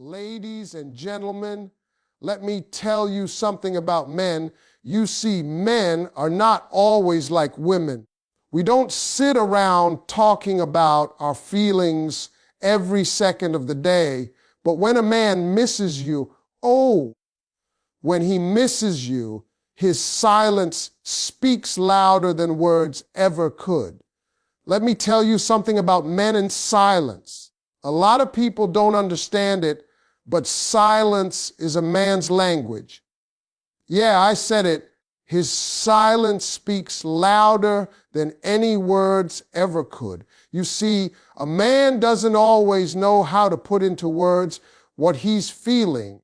Ladies and gentlemen, let me tell you something about men. You see, men are not always like women. We don't sit around talking about our feelings every second of the day, but when a man misses you, when he misses you, his silence speaks louder than words ever could. Let me tell you something about men and silence. A lot of people don't understand it, but silence is a man's language. Yeah, I said it. His silence speaks louder than any words ever could. You see, a man doesn't always know how to put into words what he's feeling.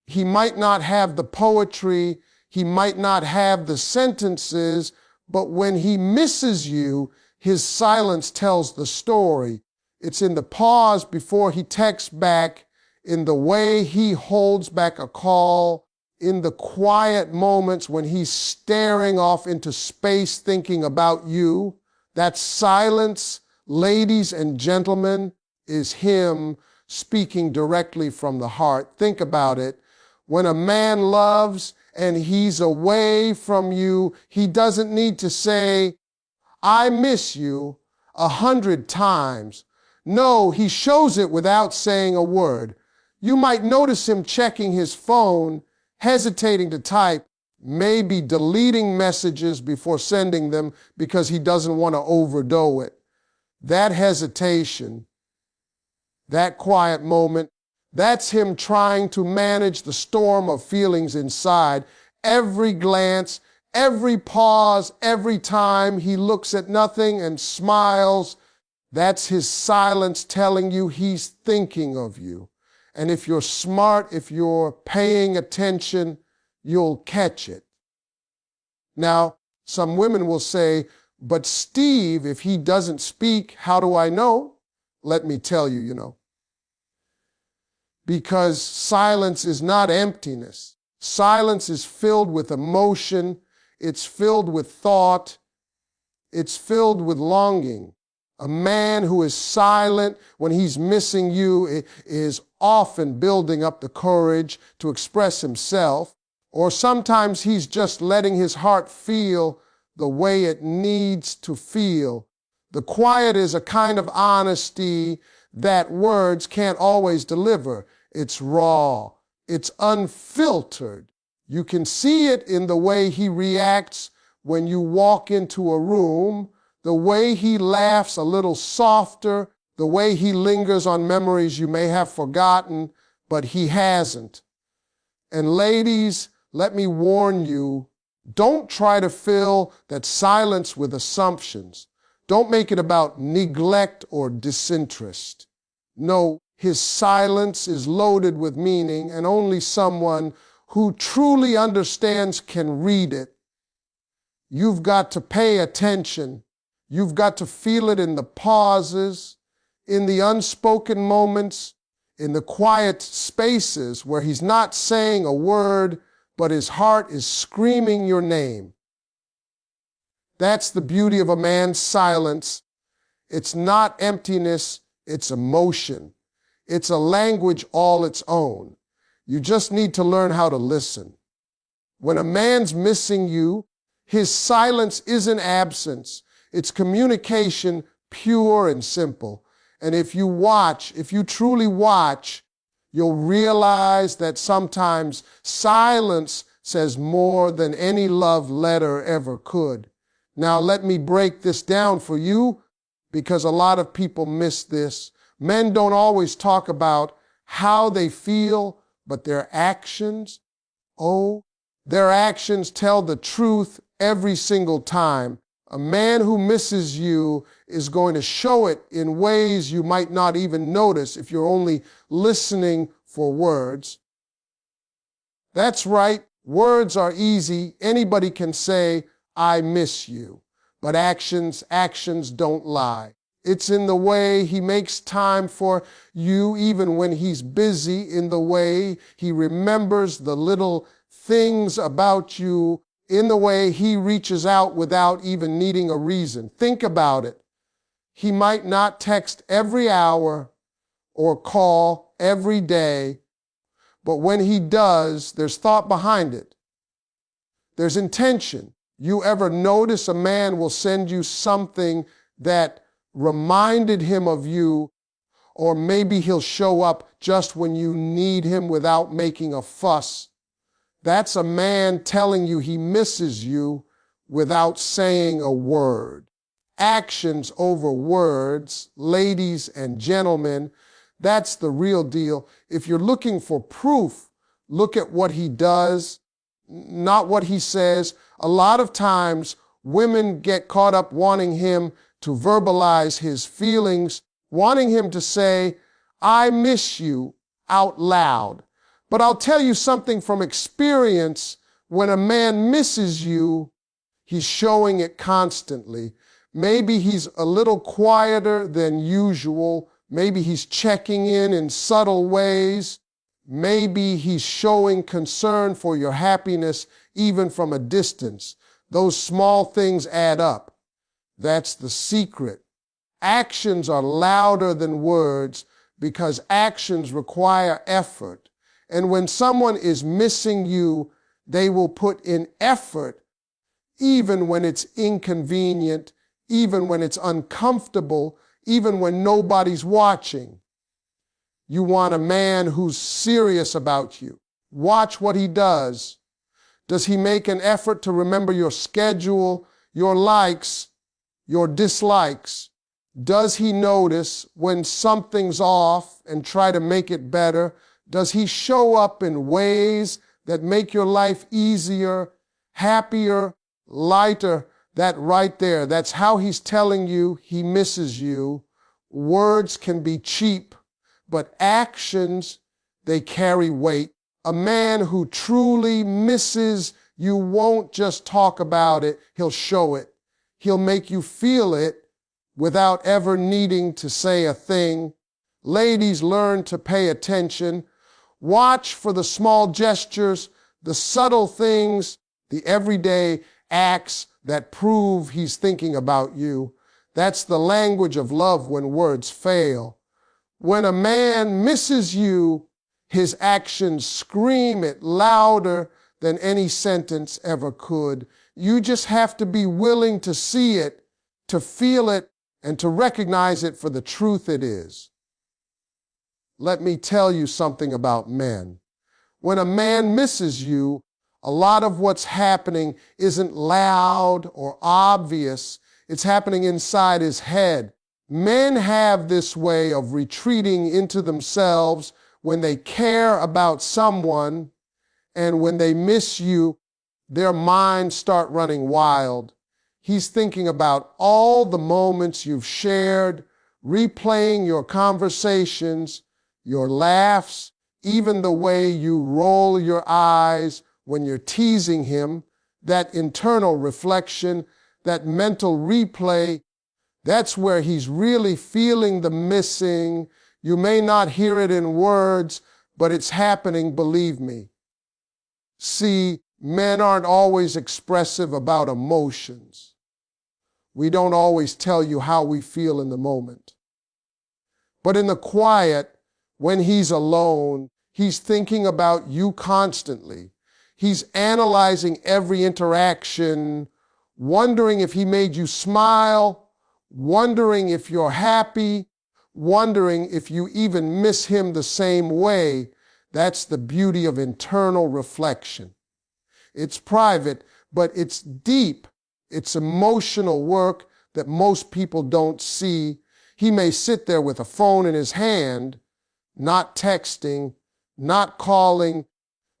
He might not have the poetry, he might not have the sentences, but when he misses you, his silence tells the story. It's in the pause before he texts back, in the way he holds back a call, in the quiet moments when he's staring off into space thinking about you. That silence, ladies and gentlemen, is him speaking directly from the heart. Think about it. When a man loves and he's away from you, he doesn't need to say, "I miss you," 100 times. No, he shows it without saying a word. You might notice him checking his phone, hesitating to type, maybe deleting messages before sending them because he doesn't want to overdo it. That hesitation, that quiet moment, that's him trying to manage the storm of feelings inside. Every glance, every pause, every time he looks at nothing and smiles, that's his silence telling you he's thinking of you. And if you're smart, if you're paying attention, you'll catch it. Now, some women will say, "But Steve, if he doesn't speak, how do I know?" Let me tell you, Because silence is not emptiness. Silence is filled with emotion. It's filled with thought. It's filled with longing. A man who is silent when he's missing you is often building up the courage to express himself, or sometimes he's just letting his heart feel the way it needs to feel. The quiet is a kind of honesty that words can't always deliver. It's raw. It's unfiltered. You can see it in the way he reacts when you walk into a room, the way he laughs a little softer, the way he lingers on memories you may have forgotten, but he hasn't. And ladies, let me warn you, don't try to fill that silence with assumptions. Don't make it about neglect or disinterest. No, his silence is loaded with meaning, and only someone who truly understands can read it. You've got to pay attention. You've got to feel it in the pauses, in the unspoken moments, in the quiet spaces where he's not saying a word, but his heart is screaming your name. That's the beauty of a man's silence. It's not emptiness, it's emotion. It's a language all its own. You just need to learn how to listen. When a man's missing you, his silence isn't absence. It's communication, pure and simple. And if you truly watch, you'll realize that sometimes silence says more than any love letter ever could. Now let me break this down for you, because a lot of people miss this. Men don't always talk about how they feel, but their actions, their actions tell the truth every single time. A man who misses you is going to show it in ways you might not even notice if you're only listening for words. That's right, words are easy. Anybody can say, "I miss you." But actions don't lie. It's in the way he makes time for you even when he's busy, in the way he remembers the little things about you, in the way he reaches out without even needing a reason. Think about it. He might not text every hour or call every day, But when he does, there's thought behind it. There's intention. You ever notice a man will send you something that reminded him of you, or maybe he'll show up just when you need him without making a fuss? That's a man telling you he misses you without saying a word. Actions over words, ladies and gentlemen, that's the real deal. If you're looking for proof, look at what he does, not what he says. A lot of times, women get caught up wanting him to verbalize his feelings, wanting him to say, "I miss you," out loud. But I'll tell you something from experience. When a man misses you, he's showing it constantly. Maybe he's a little quieter than usual. Maybe he's checking in subtle ways. Maybe he's showing concern for your happiness even from a distance. Those small things add up. That's the secret. Actions are louder than words because actions require effort. And when someone is missing you, they will put in effort even when it's inconvenient, even when it's uncomfortable, even when nobody's watching. You want a man who's serious about you. Watch what he does. Does he make an effort to remember your schedule, your likes, your dislikes? Does he notice when something's off and try to make it better? Does he show up in ways that make your life easier, happier, lighter? That right there, that's how he's telling you he misses you. Words can be cheap, but actions, they carry weight. A man who truly misses you won't just talk about it, he'll show it. He'll make you feel it without ever needing to say a thing. Ladies, learn to pay attention. Watch for the small gestures, the subtle things, the everyday acts that prove he's thinking about you. That's the language of love when words fail. When a man misses you, his actions scream it louder than any sentence ever could. You just have to be willing to see it, to feel it, and to recognize it for the truth it is. Let me tell you something about men. When a man misses you, a lot of what's happening isn't loud or obvious. It's happening inside his head. Men have this way of retreating into themselves when they care about someone, and when they miss you, their minds start running wild. He's thinking about all the moments you've shared, replaying your conversations, your laughs, even the way you roll your eyes when you're teasing him, that internal reflection, that mental replay. That's where he's really feeling the missing. You may not hear it in words, but it's happening, believe me. See, men aren't always expressive about emotions. We don't always tell you how we feel in the moment. But in the quiet, when he's alone, he's thinking about you constantly. He's analyzing every interaction, wondering if he made you smile, wondering if you're happy, wondering if you even miss him the same way. That's the beauty of internal reflection. It's private, but it's deep. It's emotional work that most people don't see. He may sit there with a phone in his hand, not texting, not calling,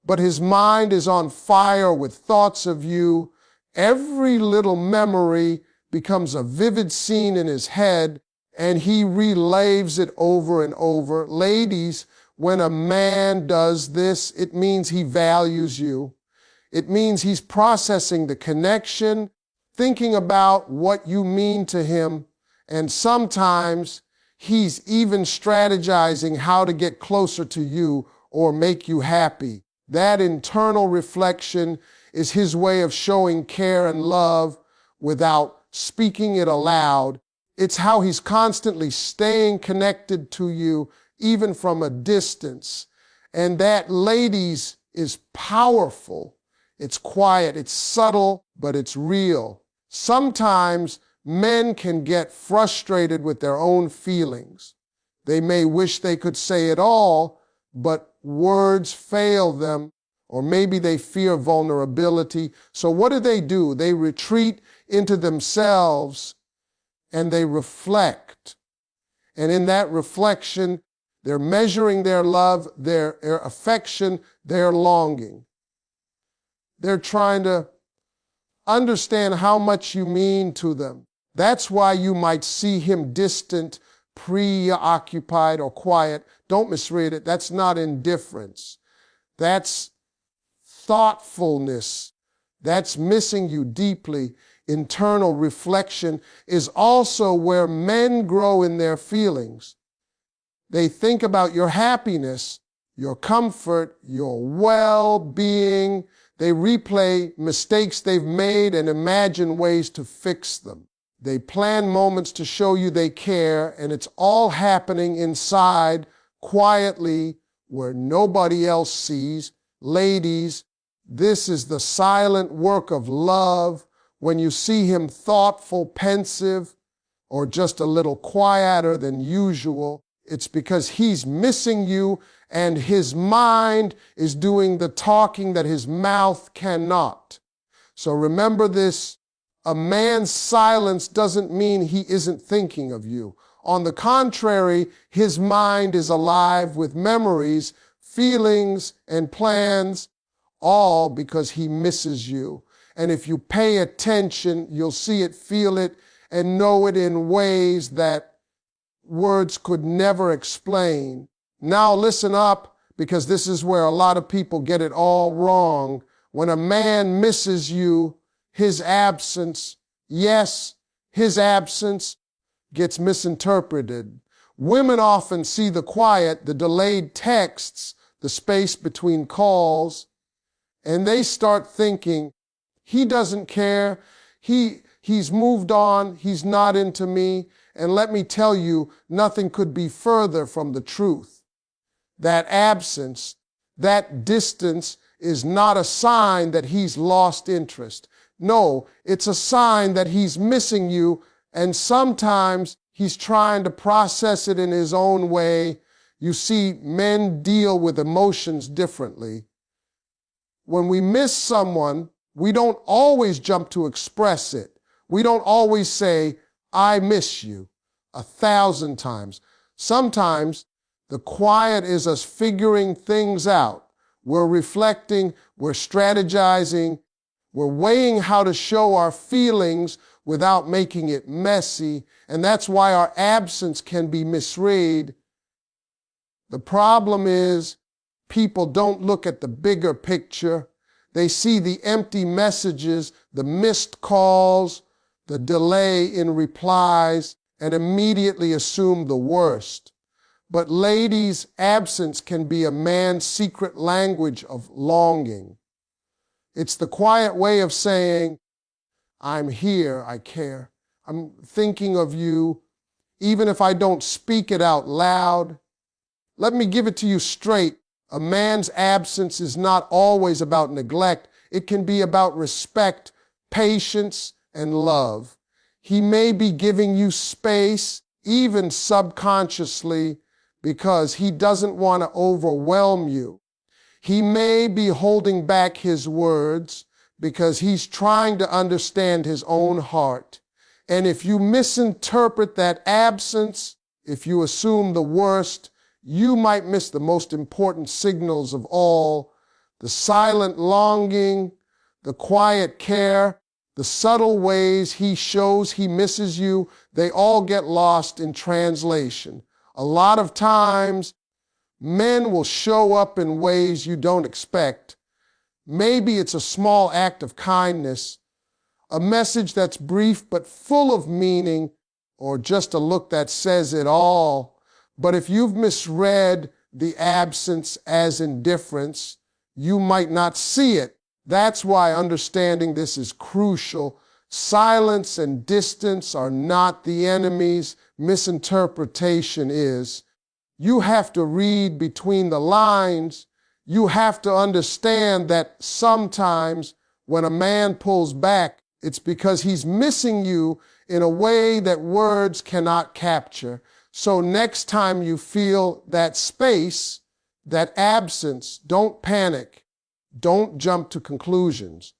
but his mind is on fire with thoughts of you. Every little memory becomes a vivid scene in his head, and he relays it over and over. Ladies, when a man does this, it means he values you. It means he's processing the connection, thinking about what you mean to him, and sometimes he's even strategizing how to get closer to you or make you happy. That internal reflection is his way of showing care and love without speaking it aloud. It's how he's constantly staying connected to you, even from a distance. And that, ladies, is powerful. It's quiet, it's subtle, but it's real. Sometimes men can get frustrated with their own feelings. They may wish they could say it all, but words fail them, or maybe they fear vulnerability. So what do? They retreat into themselves and they reflect. And in that reflection, they're measuring their love, their affection, their longing. They're trying to understand how much you mean to them. That's why you might see him distant, preoccupied, or quiet. Don't misread it. That's not indifference. That's thoughtfulness. That's missing you deeply. Internal reflection is also where men grow in their feelings. They think about your happiness, your comfort, your well-being. They replay mistakes they've made and imagine ways to fix them. They plan moments to show you they care, and it's all happening inside, quietly, where nobody else sees. Ladies, this is the silent work of love. When you see him thoughtful, pensive, or just a little quieter than usual, it's because he's missing you and his mind is doing the talking that his mouth cannot. So remember this, a man's silence doesn't mean he isn't thinking of you. On the contrary, his mind is alive with memories, feelings, and plans, all because he misses you. And if you pay attention, you'll see it, feel it, and know it in ways that words could never explain. Now listen up, because this is where a lot of people get it all wrong. When a man misses you, his absence, yes, his absence gets misinterpreted. Women often see the quiet, the delayed texts, the space between calls, and they start thinking, he doesn't care, he's moved on, he's not into me. And let me tell you, nothing could be further from the truth. That absence, that distance is not a sign that he's lost interest. No, it's a sign that he's missing you, and sometimes he's trying to process it in his own way. You see, men deal with emotions differently. When we miss someone, we don't always jump to express it. We don't always say, I miss you 1,000 times. Sometimes the quiet is us figuring things out. We're reflecting, we're strategizing, we're weighing how to show our feelings without making it messy, and that's why our absence can be misread. The problem is people don't look at the bigger picture. They see the empty messages, the missed calls, the delay in replies, and immediately assume the worst. But ladies, absence can be a man's secret language of longing. It's the quiet way of saying, I'm here, I care. I'm thinking of you, even if I don't speak it out loud. Let me give it to you straight. A man's absence is not always about neglect. It can be about respect, patience, and love. He may be giving you space, even subconsciously, because he doesn't want to overwhelm you. He may be holding back his words because he's trying to understand his own heart. And if you misinterpret that absence, if you assume the worst, you might miss the most important signals of all: the silent longing, the quiet care, the subtle ways he shows he misses you. They all get lost in translation. A lot of times, men will show up in ways you don't expect. Maybe it's a small act of kindness, a message that's brief but full of meaning, or just a look that says it all. But if you've misread the absence as indifference, you might not see it. That's why understanding this is crucial. Silence and distance are not the enemies. Misinterpretation is. You have to read between the lines. You have to understand that sometimes when a man pulls back, it's because he's missing you in a way that words cannot capture. So next time you feel that space, that absence, don't panic. Don't jump to conclusions.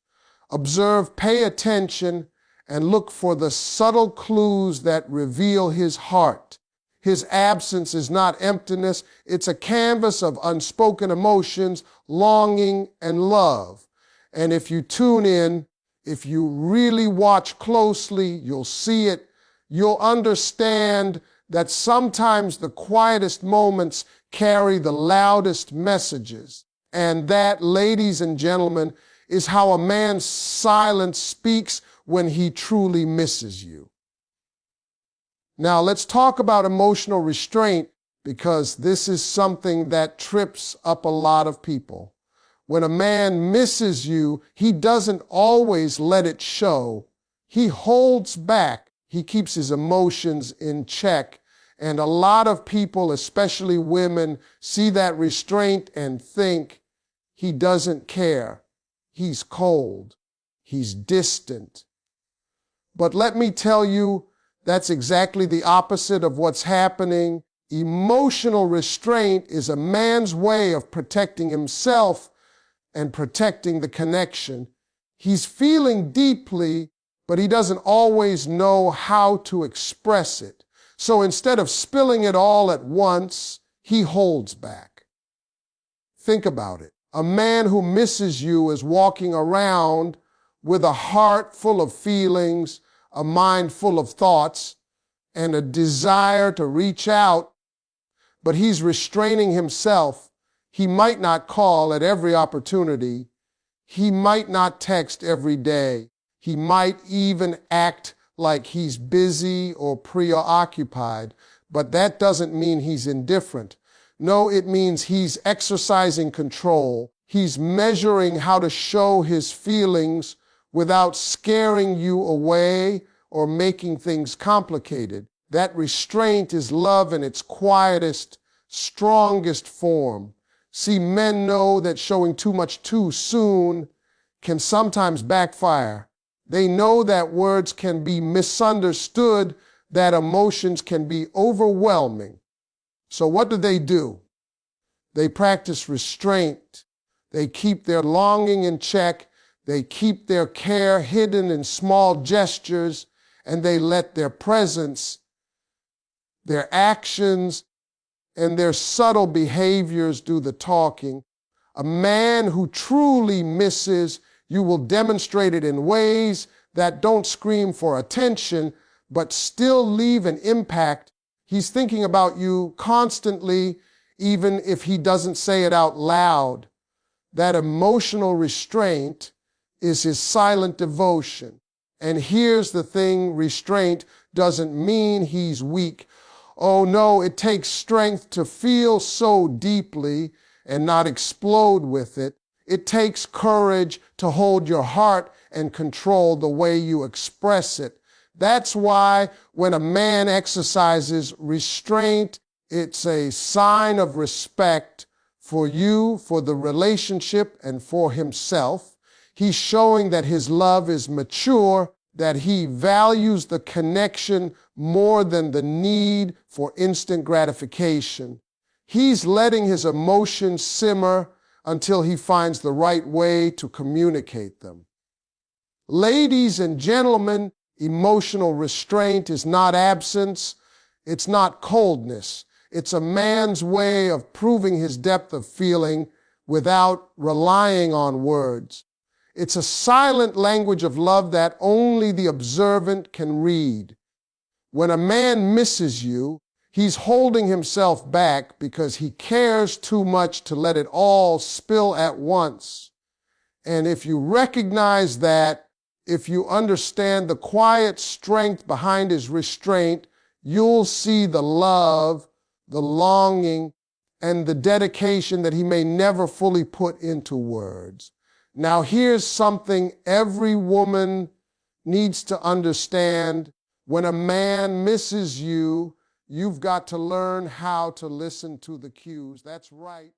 Observe, pay attention, and look for the subtle clues that reveal his heart. His absence is not emptiness. It's a canvas of unspoken emotions, longing, and love. And if you tune in, if you really watch closely, you'll see it. You'll understand that sometimes the quietest moments carry the loudest messages. And that, ladies and gentlemen, is how a man's silence speaks when he truly misses you. Now, let's talk about emotional restraint, because this is something that trips up a lot of people. When a man misses you, he doesn't always let it show. He holds back. He keeps his emotions in check. And a lot of people, especially women, see that restraint and think he doesn't care. He's cold. He's distant. But let me tell you, that's exactly the opposite of what's happening. Emotional restraint is a man's way of protecting himself and protecting the connection. He's feeling deeply, but he doesn't always know how to express it. So instead of spilling it all at once, he holds back. Think about it. A man who misses you is walking around with a heart full of feelings, a mind full of thoughts, and a desire to reach out, but he's restraining himself. He might not call at every opportunity. He might not text every day. He might even act like he's busy or preoccupied, but that doesn't mean he's indifferent. No, it means he's exercising control. He's measuring how to show his feelings without scaring you away or making things complicated. That restraint is love in its quietest, strongest form. See, men know that showing too much too soon can sometimes backfire. They know that words can be misunderstood, that emotions can be overwhelming. So what do? They practice restraint. They keep their longing in check. They keep their care hidden in small gestures, and they let their presence, their actions, and their subtle behaviors do the talking. A man who truly misses, you will demonstrate it in ways that don't scream for attention, but still leave an impact. He's thinking about you constantly, even if he doesn't say it out loud. That emotional restraint is his silent devotion. And here's the thing, restraint doesn't mean he's weak. Oh no, it takes strength to feel so deeply and not explode with it. It takes courage to hold your heart and control the way you express it. That's why when a man exercises restraint, it's a sign of respect for you, for the relationship, and for himself. He's showing that his love is mature, that he values the connection more than the need for instant gratification. He's letting his emotions simmer until he finds the right way to communicate them. Ladies and gentlemen, emotional restraint is not absence. It's not coldness. It's a man's way of proving his depth of feeling without relying on words. It's a silent language of love that only the observant can read. When a man misses you, he's holding himself back because he cares too much to let it all spill at once. And if you recognize that, if you understand the quiet strength behind his restraint, you'll see the love, the longing, and the dedication that he may never fully put into words. Now, here's something every woman needs to understand. When a man misses you, You've got to learn how to listen to the cues. That's right.